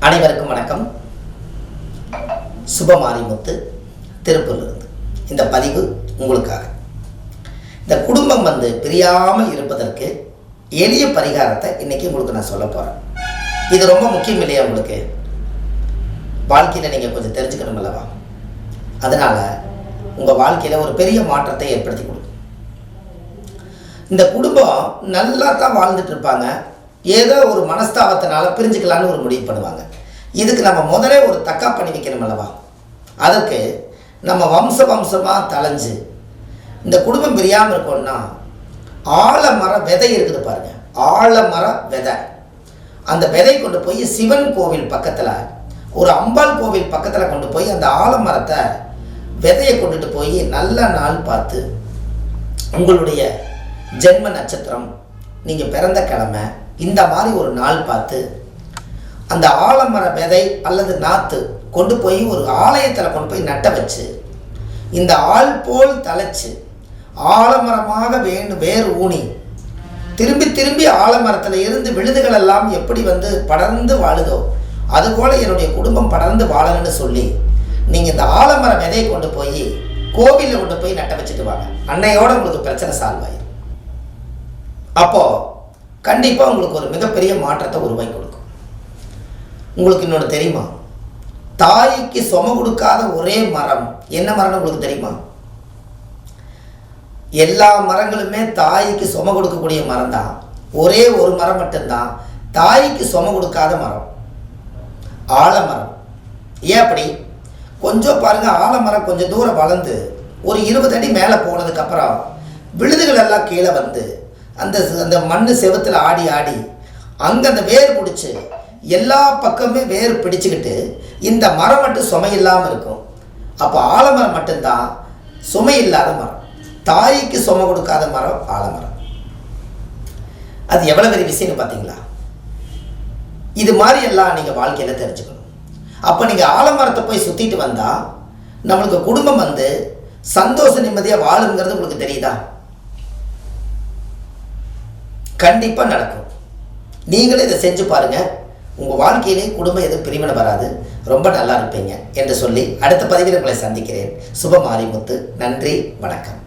அனைவருக்கும் வணக்கம். சுபமாரிமுத்து திருப்பூரிலிருந்து இந்த பதிவு உங்களுக்காக. இந்த குடும்பம் பிரியாமல் இருப்பதற்கு எளிய பரிகாரத்தை இன்னைக்கு உங்களுக்கு நான் சொல்ல போகிறேன். இது ரொம்ப முக்கியம் இல்லையா? உங்களுக்கு வாழ்க்கையில் நீங்கள் கொஞ்சம் தெரிஞ்சுக்கணும் அல்லவா? அதனால் உங்கள் வாழ்க்கையில் ஒரு பெரிய மாற்றத்தை ஏற்படுத்தி கொடுக்கும். இந்த குடும்பம் நல்லா தான் வாழ்ந்துட்டு இருப்பாங்க, ஏதோ ஒரு மனஸ்தாபத்தினால பிரிஞ்சுக்கலான்னு ஒரு முடிவு பண்ணுவாங்க. இதுக்கு நம்ம முதலே ஒரு தக்கா பண்ணி வைக்கணும் அல்லவா? அதற்கு நம்ம வம்சமாக தலைஞ்சு இந்த குடும்பம் பிரியாமல் இருக்கோம்னா ஆலமர விதை இருக்குது பாருங்க, ஆலமர விதை. அந்த விதை கொண்டு போய் சிவன் கோவில் பக்கத்தில், ஒரு அம்பாள் கோவில் பக்கத்தில் கொண்டு போய் அந்த ஆலமரத்தை விதையை கொண்டுட்டு போய் நல்ல நாள் பார்த்து, உங்களுடைய ஜென்ம நட்சத்திரம், நீங்கள் பிறந்த கிழமை, இந்த மாதிரி ஒரு நாள் பார்த்து அந்த ஆலமர விதை அல்லது நாற்று கொண்டு போய் ஒரு ஆலயத்தில் கொண்டு போய் நட்ட வச்சு, இந்த ஆள் போல் தலைச்சு ஆலமரமாக வேர் ஊனி திரும்பி திரும்பி ஆலமரத்தில் இருந்து விழுதுகள் எல்லாம் எப்படி படர்ந்து வாழுதோ அதுபோல் என்னுடைய குடும்பம் படர்ந்து வாழணும்னு சொல்லி நீங்கள் இந்த ஆலமர விதையை கொண்டு போய் கோவிலில் கொண்டு போய் நட்ட வச்சுட்டு வாங்க. அன்னையோட உங்களுக்கு பிரச்சனை சால்வ் ஆயிடும். அப்போது கண்டிப்பாக உங்களுக்கு ஒரு மிகப்பெரிய மாற்றத்தை உருவாக்கி கொடுக்கும். உங்களுக்கு இன்னொன்று தெரியுமா? தாய்க்கு சும கொடுக்காத ஒரே மரம் என்ன மரம்னு உங்களுக்கு தெரியுமா? எல்லா மரங்களுமே தாய்க்கு சும கொடுக்கக்கூடிய மரம் தான். ஒரே ஒரு மரம் மட்டும்தான் தாய்க்கு சும கொடுக்காத மரம், ஆலமரம். ஏன் அப்படி? கொஞ்சம் பாருங்க, ஆலமரம் கொஞ்சம் தூரம் வளர்ந்து ஒரு 20 அடி மேலே போனதுக்கப்புறம் விழுதுகள் எல்லாம் கீழே அந்த அந்த மண் செவத்தில் ஆடி ஆடி அங்கே அந்த வேர் பிடிச்சி எல்லா பக்கமே வேர் பிடிச்சிக்கிட்டு இந்த மரம் மட்டும் சுமை இல்லாமல் இருக்கும். அப்போ ஆலமரம் மட்டும்தான் சுமை இல்லாத மரம். தாய்க்கு சுமை கொடுக்காத மரம் ஆலமரம். அது எவ்வளோ பெரிய விஷயம்னு பார்த்தீங்களா? இது மாதிரி எல்லாம் நீங்கள் வாழ்க்கையில் தெரிஞ்சுக்கணும். அப்போ நீங்கள் ஆலமரத்தை போய் சுற்றிட்டு வந்தால் நம்மளுக்கு குடும்பம் சந்தோஷ நிம்மதியாக வாழுங்கிறது உங்களுக்கு தெரியுதா? கண்டிப்பாக நடக்கும். நீங்களே இதை செஞ்சு பாருங்கள். உங்கள் வாழ்க்கையிலே குடும்பம் எதுவும் பிரிவினை வராது, ரொம்ப நல்லா இருப்பீங்க என்று சொல்லி அடுத்த பதிவில் உங்களை சந்திக்கிறேன். சுபமாரிமுத்து. நன்றி, வணக்கம்.